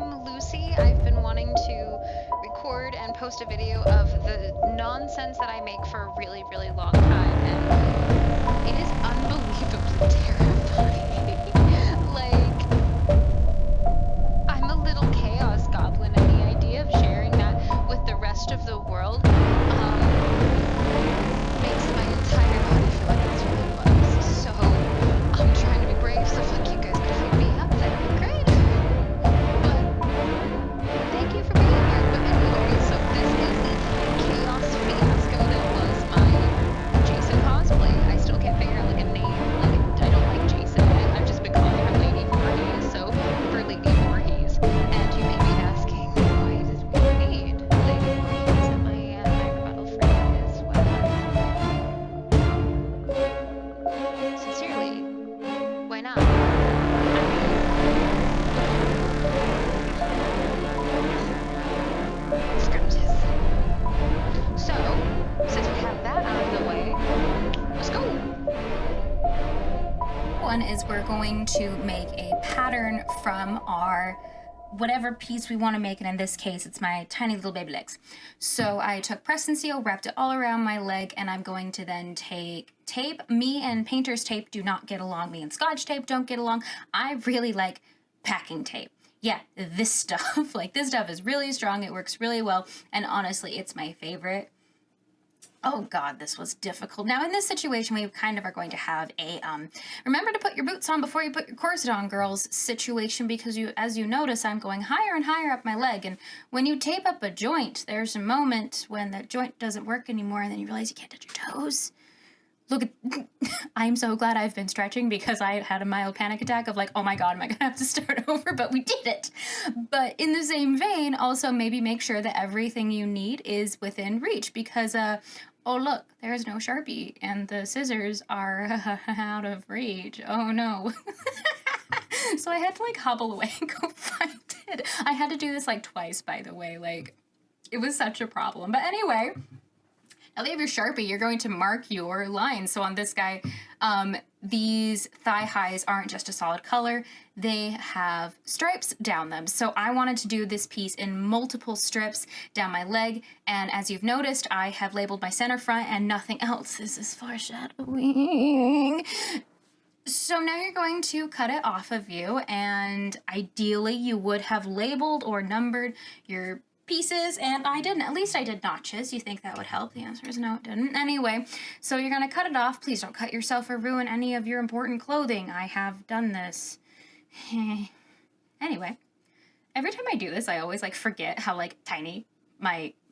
I'm Lucy. I've been wanting to record and post a video of the nonsense that I make for a really, really long time, and it is unbelievably terrifying. Like, I'm a little chaos goblin, and the idea of sharing that with the rest of the world makes my entire body feel like it's really bugs. So I'm trying to be brave, so fuck you guys, but if you'd be up, that'd be great. But thank you for being here. But anyway, so this is the chaos fiasco that was my Jason cosplay. I still can't figure out like a name. Like I don't like Jason. I've just been calling her Lady Vorhees, so for Lady Vorhees. And you may be asking, why did we need Lady Vorhees? And my rebuttal for that is, well, sincerely, why not? Scrimshes. So, since we have that out of the way, let's go. One is we're going to make a pattern from our whatever piece we want to make, and in this case it's my tiny little baby legs. So I took press and seal, wrapped it all around my leg, and I'm going to then take tape. Me and painter's tape do not get along. Me and Scotch tape don't get along. I really like packing tape. Yeah, this stuff, like this stuff is really strong, it works really well, and honestly it's my favorite. Oh God, this was difficult. Now in this situation, we kind of are going to have a, remember to put your boots on before you put your corset on, girls, situation, because as you notice, I'm going higher and higher up my leg. And when you tape up a joint, there's a moment when that joint doesn't work anymore and then you realize you can't touch your toes. Look at, I'm so glad I've been stretching because I had a mild panic attack of like, oh my God, am I gonna have to start over? But we did it. But in the same vein, also maybe make sure that everything you need is within reach because, oh look, there's no Sharpie and the scissors are out of reach. Oh no. So I had to like hobble away and go find it. I had to do this like twice, by the way. Like, it was such a problem. But anyway, now that you have your Sharpie, you're going to mark your lines. So on this guy, these thigh highs aren't just a solid color, they have stripes down them. So I wanted to do this piece in multiple strips down my leg, and as you've noticed, I have labeled my center front and nothing else. This is foreshadowing. So now you're going to cut it off of you, and ideally you would have labeled or numbered your pieces, and I didn't. At least I did notches. You think that would help? The answer is no, it didn't. Anyway, so you're gonna cut it off. Please don't cut yourself or ruin any of your important clothing. I have done this. Anyway, every time I do this, I always like forget how like tiny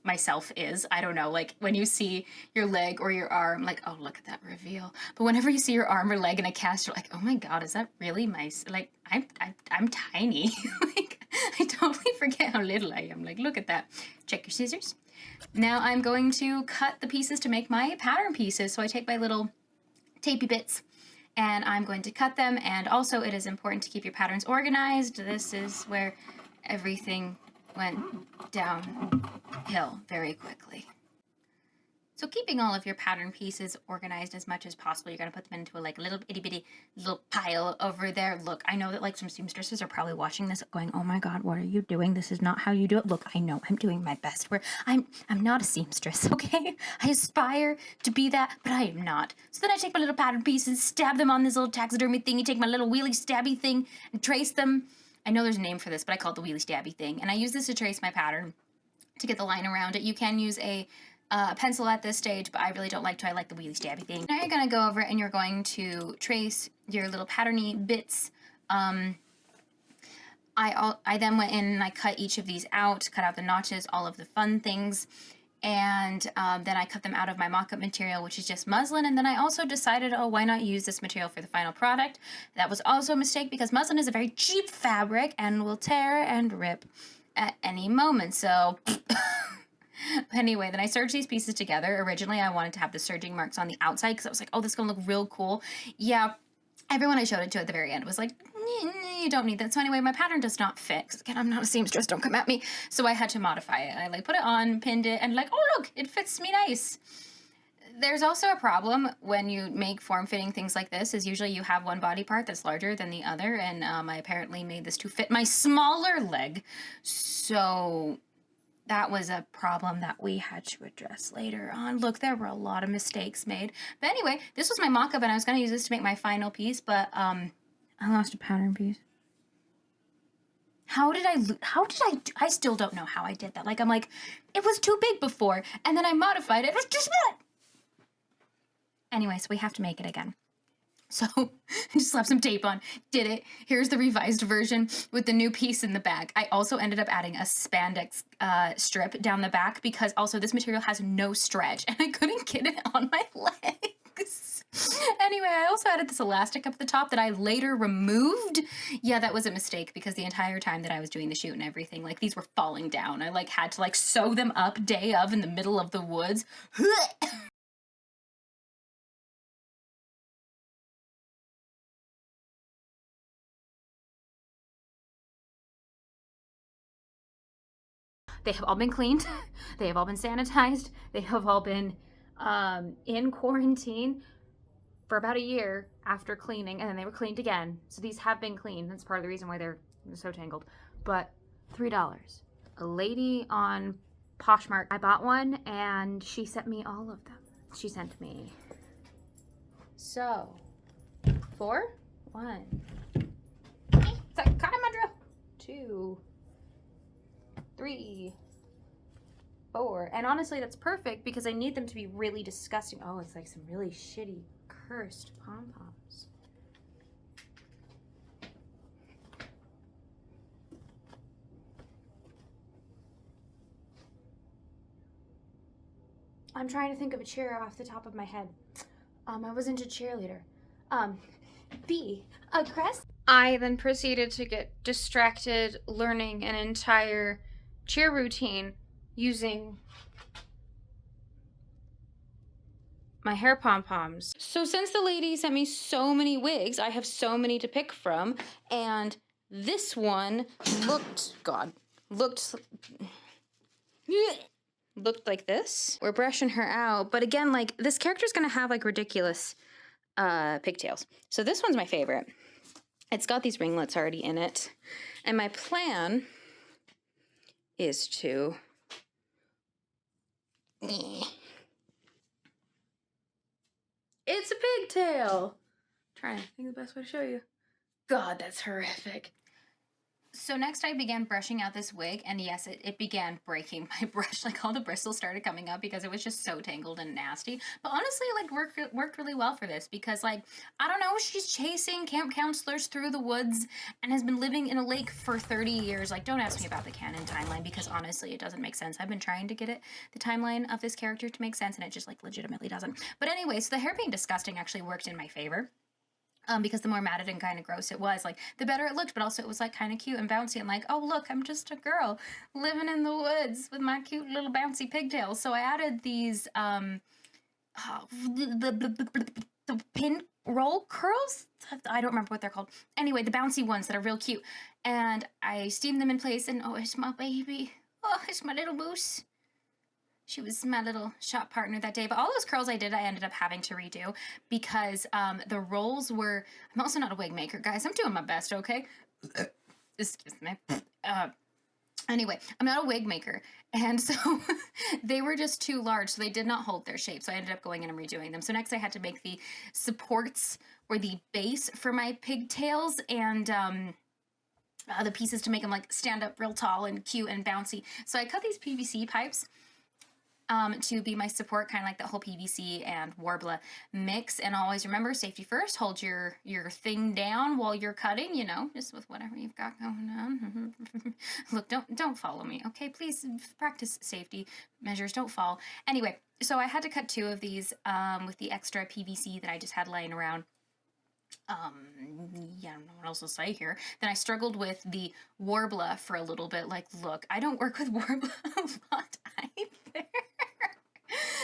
myself is. I don't know, like when you see your leg or your arm, like, oh, look at that reveal. But whenever you see your arm or leg in a cast, you're like, oh my God, is that really my, like, I'm tiny. Like, I totally forget how little I am. Like, look at that. Check your scissors. Now I'm going to cut the pieces to make my pattern pieces. So I take my little tapey bits and I'm going to cut them. And also it is important to keep your patterns organized. This is where everything went downhill very quickly. So keeping all of your pattern pieces organized as much as possible, you're going to put them into a like little itty bitty little pile over there. Look, I know that like some seamstresses are probably watching this going, oh my God, what are you doing? This is not how you do it. Look, I know I'm doing my best. I'm not a seamstress, okay? I aspire to be that, but I am not. So then I take my little pattern pieces, stab them on this little taxidermy thing. You take my little wheelie stabby thing and trace them. I know there's a name for this, but I call it the wheelie stabby thing. And I use this to trace my pattern to get the line around it. You can use a pencil at this stage, but I really don't like to. I like the wheelie stabby thing. Now you're going to go over and you're going to trace your little patterny bits. I then went in and I cut each of these out, cut out the notches, all of the fun things, and then I cut them out of my mock-up material, which is just muslin, and then I also decided, oh, why not use this material for the final product? That was also a mistake because muslin is a very cheap fabric and will tear and rip at any moment, so... Anyway, then I serged these pieces together. Originally, I wanted to have the serging marks on the outside because I was like, oh, this is going to look real cool. Yeah, everyone I showed it to at the very end was like, you don't need that. So anyway, my pattern does not fit. 'Cause again, I'm not a seamstress, don't come at me. So I had to modify it. I like put it on, pinned it, and like, oh, look, it fits me nice. There's also a problem when you make form-fitting things like this, is usually you have one body part that's larger than the other, and I apparently made this to fit my smaller leg, so that was a problem that we had to address later on. Look, there were a lot of mistakes made. But anyway, this was my mock-up, and I was going to use this to make my final piece, but I lost a pattern piece. I still don't know how I did that. Like, I'm like, it was too big before, and then I modified it. It was just that. Anyway, so we have to make it again. So just slap some tape on, did it. Here's the revised version with the new piece in the back. I also ended up adding a spandex strip down the back because also this material has no stretch and I couldn't get it on my legs. Anyway, I also added this elastic up the top that I later removed. Yeah, that was a mistake because the entire time that I was doing the shoot and everything, like these were falling down. I like had to like sew them up day of in the middle of the woods. They have all been cleaned. They have all been sanitized. They have all been in quarantine for about a year after cleaning, and then they were cleaned again. So these have been cleaned. That's part of the reason why they're so tangled. But $3. A lady on Poshmark, I bought one, and she sent me all of them. She sent me. So, 4, 1. It's like, got him, Andrew. 2, 3, 4. And honestly, that's perfect because I need them to be really disgusting. Oh, it's like some really shitty, cursed pom-poms. I'm trying to think of a cheer off the top of my head. I wasn't a cheerleader. Be aggressive. I then proceeded to get distracted learning an entire cheer routine using my hair pom-poms. So since the lady sent me so many wigs, I have so many to pick from, and this one looked like this. We're brushing her out, but again, like this character's gonna have like ridiculous pigtails. So this one's my favorite. It's got these ringlets already in it, and my plan is to it's a pigtail. Trying to think of the best way to show you. God, that's horrific. So next I began brushing out this wig, and yes, it began breaking my brush. Like all the bristles started coming up because it was just so tangled and nasty. But honestly, like worked really well for this because like, I don't know, she's chasing camp counselors through the woods and has been living in a lake for 30 years. Like, don't ask me about the canon timeline because honestly, it doesn't make sense. I've been trying to get the timeline of this character to make sense and it just like legitimately doesn't. But anyway, so the hair being disgusting actually worked in my favor. Because the more matted and kind of gross it was, like, the better it looked, but also it was, like, kind of cute and bouncy and like, oh, look, I'm just a girl living in the woods with my cute little bouncy pigtails. So I added these, the pin roll curls? I don't remember what they're called. Anyway, the bouncy ones that are real cute. And I steamed them in place, and oh, it's my baby. Oh, it's my little moose. She was my little shop partner that day. But all those curls I did, I ended up having to redo because the rolls were... I'm also not a wig maker, guys. I'm doing my best, okay? Excuse me. Anyway, I'm not a wig maker. And so they were just too large, so they did not hold their shape. So I ended up going in and redoing them. So next I had to make the supports or the base for my pigtails and... the pieces to make them like stand up real tall and cute and bouncy. So I cut these PVC pipes to be my support, kind of like the whole PVC and Warbler mix. And always remember, safety first. Hold your thing down while you're cutting, you know, just with whatever you've got going on. Look, don't follow me, okay? Please practice safety measures. Don't fall. Anyway, so I had to cut 2 of these with the extra PVC that I just had laying around. Yeah, I don't know what else to say here. Then I struggled with the Warbler for a little bit. Like, look, I don't work with Warbler a lot either.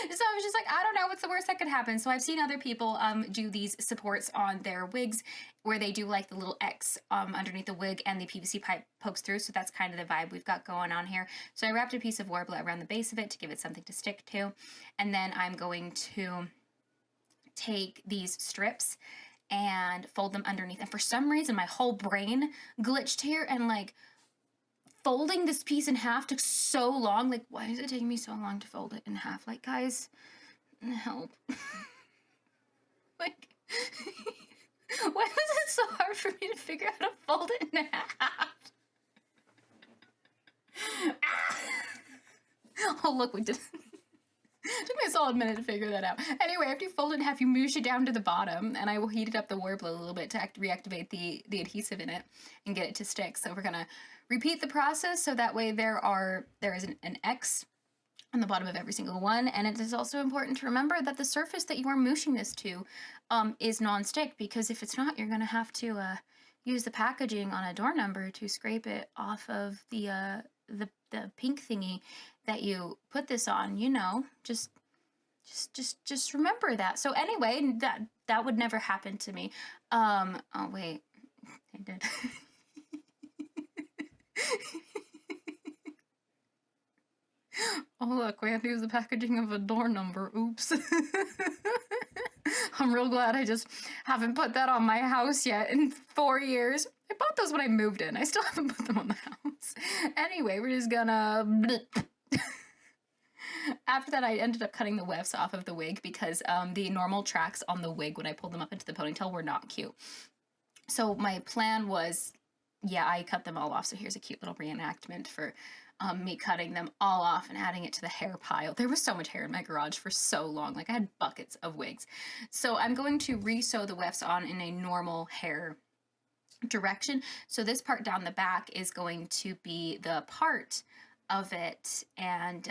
So I was just like, I don't know what's the worst that could happen. So I've seen other people do these supports on their wigs where they do like the little X underneath the wig and the PVC pipe pokes through. So that's kind of the vibe we've got going on here. So I wrapped a piece of Warbler around the base of it to give it something to stick to. And then I'm going to take these strips and fold them underneath. And for some reason, my whole brain glitched here, and like folding this piece in half took so long. Like, why is it taking me so long to fold it in half? Like, guys, help. Like, why was it so hard for me to figure out how to fold it in half? Oh, look, we did. It took me a solid minute to figure that out. Anyway, after you fold it in half, you moosh it down to the bottom, and I will heat it up the Warbler a little bit to reactivate the adhesive in it and get it to stick. So we're gonna repeat the process so that way there is an X on the bottom of every single one. And it is also important to remember that the surface that you are mooshing this to is non-stick, because if it's not, you're gonna have to use the packaging on a door number to scrape it off of the pink thingy that you put this on, you know. Just remember that. So anyway, that would never happen to me. Oh wait, it did. Oh look, we have to use the packaging of a door number. Oops. I'm real glad I just haven't put that on my house yet in 4 years. I bought those when I moved in. I still haven't put them on the house. Anyway, we're just gonna... After that, I ended up cutting the wefts off of the wig because the normal tracks on the wig when I pulled them up into the ponytail were not cute. So my plan was, yeah, I cut them all off. So here's a cute little reenactment for me cutting them all off and adding it to the hair pile. There was so much hair in my garage for so long. Like, I had buckets of wigs. So I'm going to re-sew the wefts on in a normal hair direction. So this part down the back is going to be the part of it, and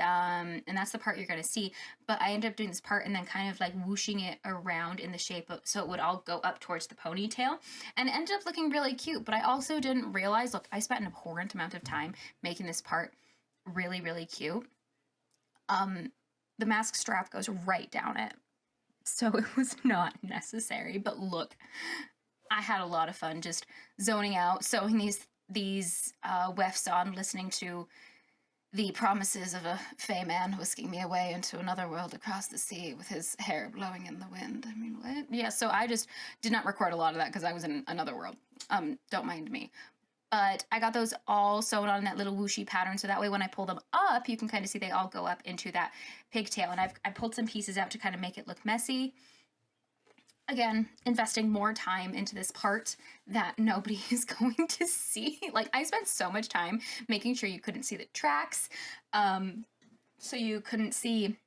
that's the part you're going to see. But I ended up doing this part and then kind of like whooshing it around in the shape of, so it would all go up towards the ponytail, and it ended up looking really cute. But I also didn't realize, look, I spent an abhorrent amount of time making this part really, really cute. The mask strap goes right down it, so it was not necessary. But look, I had a lot of fun just zoning out, sewing these wefts on, listening to the promises of a fey man whisking me away into another world across the sea with his hair blowing in the wind. I mean, what? Yeah, so I just did not record a lot of that because I was in another world. Don't mind me. But I got those all sewn on in that little whooshy pattern, so that way when I pull them up, you can kind of see they all go up into that pigtail. And I pulled some pieces out to kind of make it look messy. Again, investing more time into this part that nobody is going to see. Like, I spent so much time making sure you couldn't see the tracks, so you couldn't see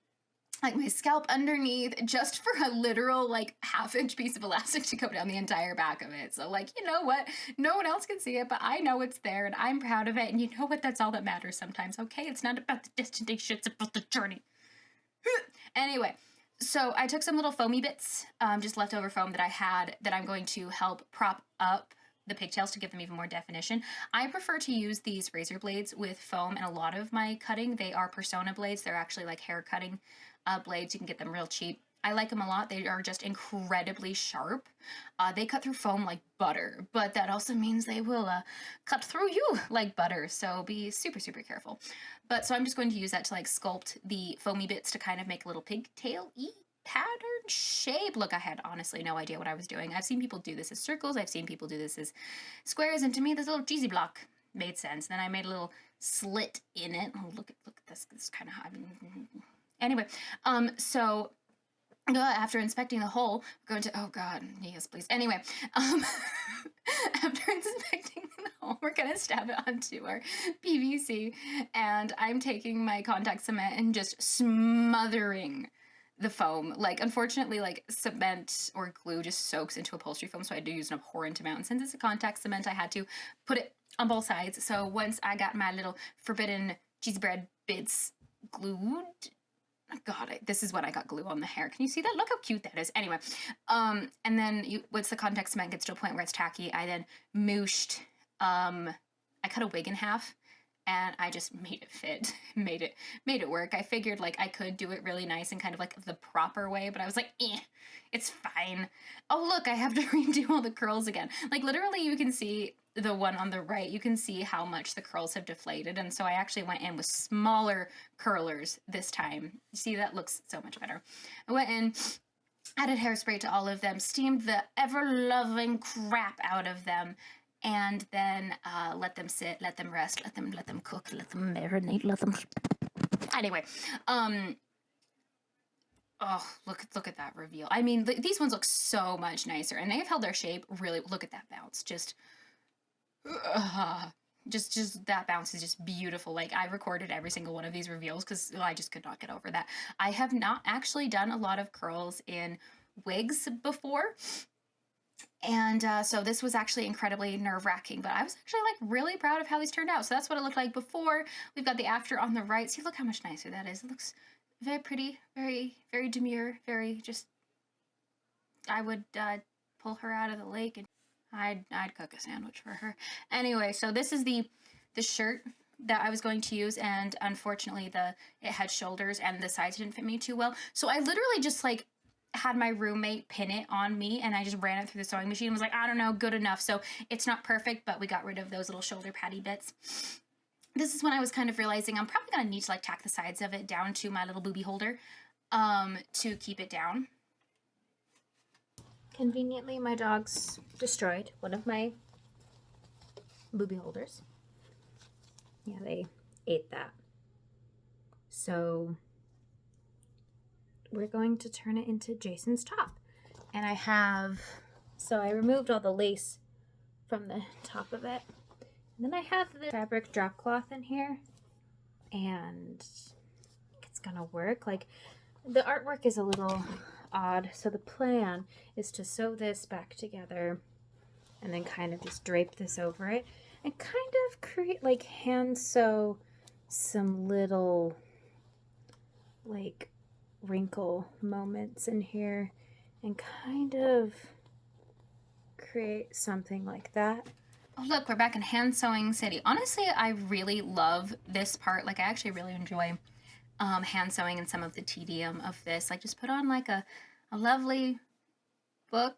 like my scalp underneath, just for a literal like half-inch piece of elastic to go down the entire back of it. So like, you know what? No one else can see it, but I know it's there and I'm proud of it. And you know what? That's all that matters sometimes, okay? It's not about the destination, it's about the journey. Anyway. So I took some little foamy bits, just leftover foam that I had, that I'm going to help prop up the pigtails to give them even more definition. I prefer to use these razor blades with foam, and a lot of my cutting, they are Persona blades. They're actually like hair cutting blades. You can get them real cheap. I like them a lot. They are just incredibly sharp. They cut through foam like butter, but that also means they will cut through you like butter. So be super, super careful. But so I'm just going to use that to like sculpt the foamy bits to kind of make a little pigtail-y pattern shape. Look, I had honestly no idea what I was doing. I've seen people do this as circles. I've seen people do this as squares. And to me, this little cheesy block made sense. And then I made a little slit in it. Oh, look at this. This is kind of hot. Anyway, so after inspecting the hole, we're going to, oh God, yes, please. Anyway, after inspecting the hole, we're going to stab it onto our PVC, and I'm taking my contact cement and just smothering the foam. Like, unfortunately, like, cement or glue just soaks into upholstery foam, so I had to use an abhorrent amount. And since it's a contact cement, I had to put it on both sides. So once I got my little forbidden cheese bread bits glued, God, this is when I got glue on the hair. Can you see that? Look how cute that is. Anyway, and then once the contact cement gets to a point where it's tacky, I then mooshed, I cut a wig in half and I just made it fit, made it work. I figured like I could do it really nice and kind of like the proper way, but I was like, it's fine. Oh look, I have to redo all the curls again. Like literally you can see the one on the right, you can see how much the curls have deflated, and so I actually went in with smaller curlers this time. You see, that looks so much better. I went in, added hairspray to all of them, steamed the ever-loving crap out of them, and then let them sit, let them rest, let them cook, let them marinate, let them... Anyway, oh, look at that reveal. I mean, these ones look so much nicer, and they have held their shape really. Look at that bounce. Just that bounce is just beautiful. Like, I recorded every single one of these reveals because I just could not get over that. I have not actually done a lot of curls in wigs before. And so this was actually incredibly nerve-wracking, but I was actually like really proud of how these turned out. So that's what it looked like before. We've got the after on the right. See, look how much nicer that is. It looks very pretty, very, very demure, very just, I would pull her out of the lake and I'd cook a sandwich for her. Anyway, so this is the shirt that I was going to use, and unfortunately it had shoulders and the sides didn't fit me too well. So I literally just like had my roommate pin it on me, and I just ran it through the sewing machine and was like, I don't know, good enough. So it's not perfect, but we got rid of those little shoulder patty bits. This is when I was kind of realizing I'm probably gonna need to like tack the sides of it down to my little booby holder to keep it down. Conveniently, my dogs destroyed one of my booby holders. Yeah, they ate that. So we're going to turn it into Jason's top. And I removed all the lace from the top of it. And then I have the fabric drop cloth in here. And I think it's gonna work. Like, the artwork is a little odd, so the plan is to sew this back together and then kind of just drape this over it and kind of create, like, hand sew some little like wrinkle moments in here and kind of create something like that. Oh look, we're back in hand sewing city. Honestly, I really love this part. Like, I actually really enjoy hand sewing and some of the tedium of this. Like, just put on like a lovely book.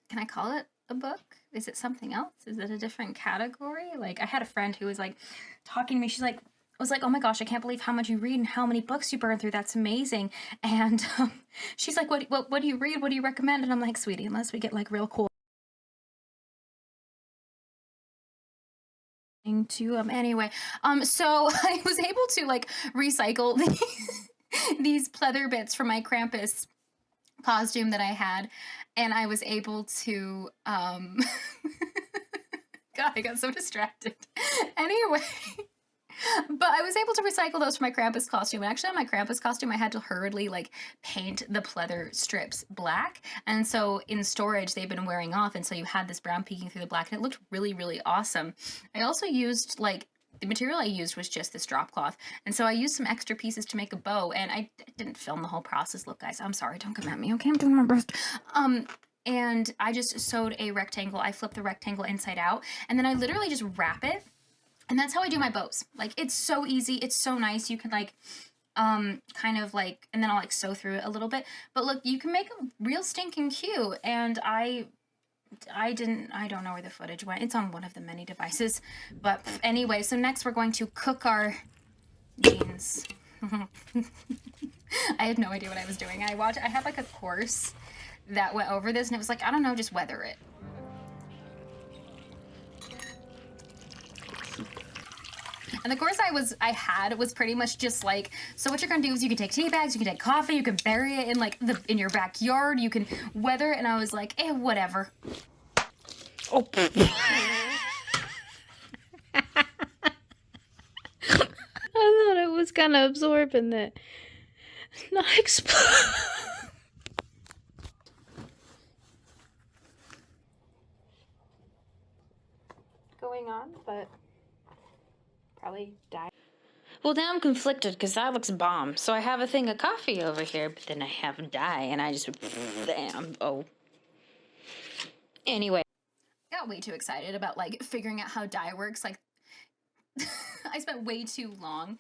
Can I call it a book? Is it something else? Is it a different category? Like, I had a friend who was like talking to me. She's like, was like, oh my gosh, I can't believe how much you read and how many books you burn through. That's amazing. And she's like, what do you read? What do you recommend? And I'm like, sweetie, unless we get like real cool to anyway, so I was able to like recycle these pleather bits from my Krampus costume that I had, and I was able to God, I got so distracted. Anyway, but I was able to recycle those for my Krampus costume. And actually on my Krampus costume, I had to hurriedly like paint the pleather strips black. And so in storage, they've been wearing off. And so you had this brown peeking through the black, and it looked really, really awesome. I also used like, the material I used was just this drop cloth. And so I used some extra pieces to make a bow, and I didn't film the whole process. Look, guys, I'm sorry. Don't come at me. Okay, I'm doing my best. And I just sewed a rectangle. I flipped the rectangle inside out, and then I literally just wrap it. And that's how I do my bows. Like, it's so easy. It's so nice. You can like, kind of like, and then I'll like sew through it a little bit. But look, you can make them real stinking cute. And I don't know where the footage went. It's on one of the many devices. But anyway, so next we're going to cook our jeans. I had no idea what I was doing. I had like a course that went over this, and it was like, I don't know, just weather it. And the course I had was pretty much just like, so what you're gonna do is you can take tea bags, you can take coffee, you can bury it in like in your backyard, you can weather it, and I was like, whatever. Oh. I thought it was gonna absorb and then not explode. Going on, but probably die. Well, now I'm conflicted because that looks bomb. So I have a thing of coffee over here, but then I have dye, and I just damn. Oh. Anyway, I got way too excited about like figuring out how dye works. Like, I spent way too long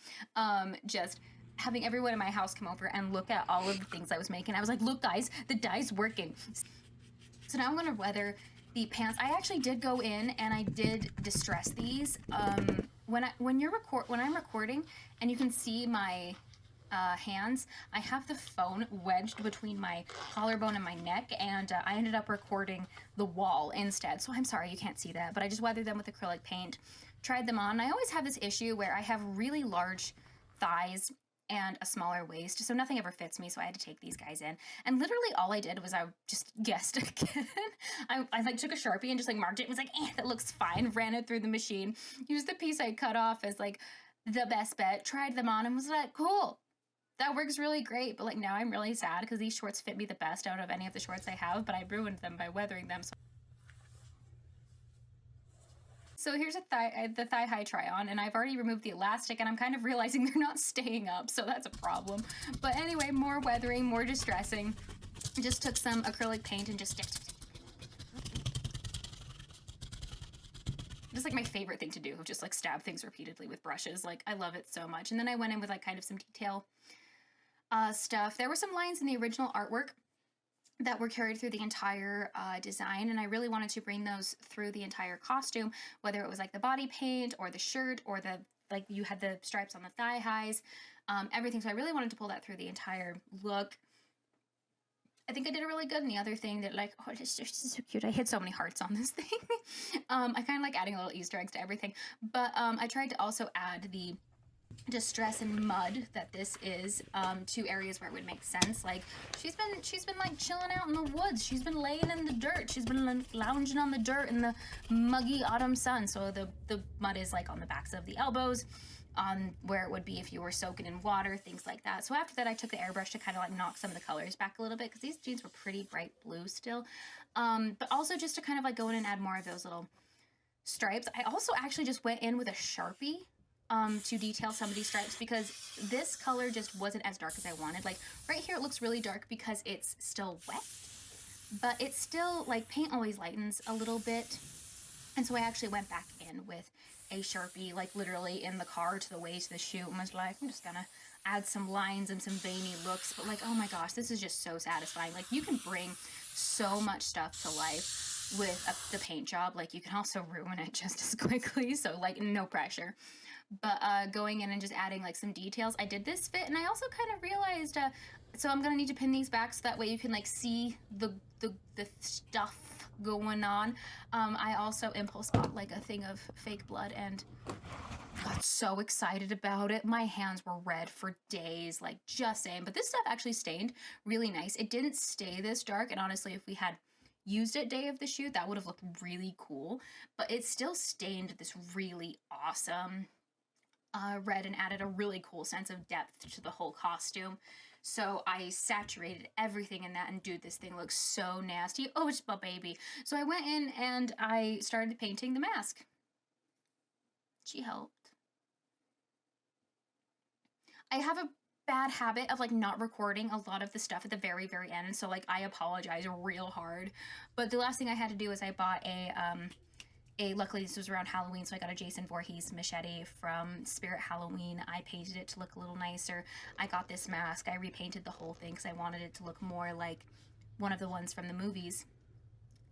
just having everyone in my house come over and look at all of the things I was making. I was like, look, guys, the dye's working. So now I'm gonna weather the pants. I actually did go in and I did distress these. When I'm recording and you can see my hands, I have the phone wedged between my collarbone and my neck, and I ended up recording the wall instead. So I'm sorry you can't see that, but I just weathered them with acrylic paint, tried them on. I always have this issue where I have really large thighs and a smaller waist, so nothing ever fits me, so I had to take these guys in. And literally all I did was I just guessed again. I like took a Sharpie and just like marked it and was like, that looks fine, ran it through the machine, used the piece I cut off as like the best bet, tried them on and was like, cool, that works really great. But like now I'm really sad because these shorts fit me the best out of any of the shorts I have, but I ruined them by weathering them. So here's the thigh high try on, and I've already removed the elastic, and I'm kind of realizing they're not staying up, so that's a problem. But anyway, more weathering, more distressing. Just took some acrylic paint and just like my favorite thing to do, just like stab things repeatedly with brushes. Like I love it so much. And then I went in with like kind of some detail stuff. There were some lines in the original artwork that were carried through the entire design, and I really wanted to bring those through the entire costume, whether it was like the body paint or the shirt or the like you had the stripes on the thigh highs, everything. So I really wanted to pull that through the entire look. I think I did it really good. And the other thing that like, oh, it's just so cute. I hit so many hearts on this thing. I kind of like adding little Easter eggs to everything, but I tried to also add the distress and mud that this is to areas where it would make sense. Like she's been like chilling out in the woods, she's been laying in the dirt, she's been like, lounging on the dirt in the muggy autumn sun. So the mud is like on the backs of the elbows, on where it would be if you were soaking in water, things like that. So after that I took the airbrush to kind of like knock some of the colors back a little bit because these jeans were pretty bright blue still, but also just to kind of like go in and add more of those little stripes. I also actually just went in with a Sharpie to detail some of these stripes because this color just wasn't as dark as I wanted. Like right here it looks really dark because it's still wet, but it's still like paint always lightens a little bit. And so I actually went back in with a Sharpie, like literally in the car to the way to the shoot, and was like, I'm just gonna add some lines and some veiny looks. But like, oh my gosh, this is just so satisfying. Like you can bring so much stuff to life with the paint job. Like you can also ruin it just as quickly. So like no pressure. But going in and just adding like some details. I did this fit, and I also kind of realized, so I'm gonna need to pin these back so that way you can like see the stuff going on. I also impulse bought like a thing of fake blood and got so excited about it. My hands were red for days, like just saying. But this stuff actually stained really nice. It didn't stay this dark, and honestly, if we had used it day of the shoot, that would have looked really cool. But it still stained this really awesome red and added a really cool sense of depth to the whole costume. So I saturated everything in that, and dude, this thing looks so nasty. Oh, it's a baby. So I went in and I started painting the mask. She helped. I have a bad habit of like not recording a lot of the stuff at the very end, so like I apologize real hard. But the last thing I had to do is I bought luckily this was around Halloween, so I got a Jason Voorhees machete from Spirit Halloween. I painted it to look a little nicer. I got this mask. I repainted the whole thing because I wanted it to look more like one of the ones from the movies.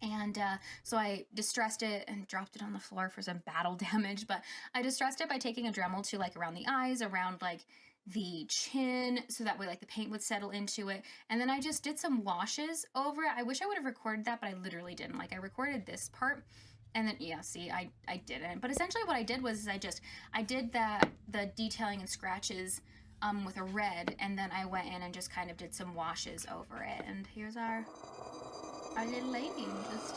And so I distressed it and dropped it on the floor for some battle damage, but I distressed it by taking a Dremel to like around the eyes, around like the chin, so that way like the paint would settle into it. And then I just did some washes over it. I wish I would have recorded that, but I literally didn't. Like I recorded this part, and then yeah, see, I didn't. But essentially what I did was I did the detailing and scratches with a red, and then I went in and just kind of did some washes over it. And here's our little lady just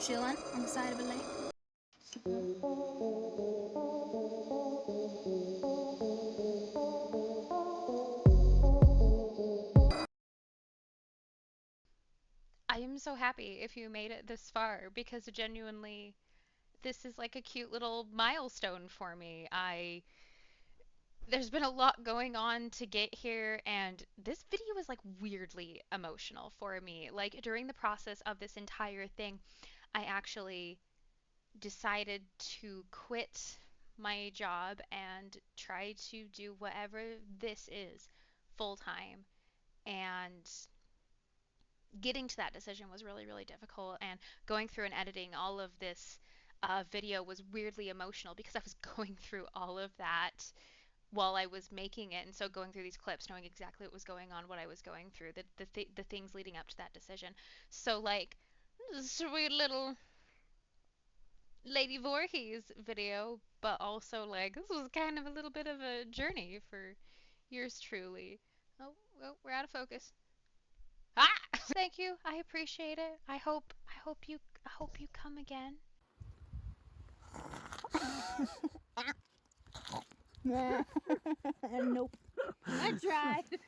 chilling on the side of a lake. I am so happy if you made it this far because genuinely this is like a cute little milestone for me. I There's been a lot going on to get here, and this video was like weirdly emotional for me. Like during the process of this entire thing, I actually decided to quit my job and try to do whatever this is full time. And getting to that decision was really, really difficult. And going through and editing all of this video was weirdly emotional because I was going through all of that while I was making it. And so going through these clips, knowing exactly what was going on, what I was going through, the things leading up to that decision. So, like, sweet little Lady Vorhees video, but also, like, this was kind of a little bit of a journey for yours truly. Oh, well, we're out of focus. Ah! Thank you. I appreciate it. I hope you come again. Nope. I tried.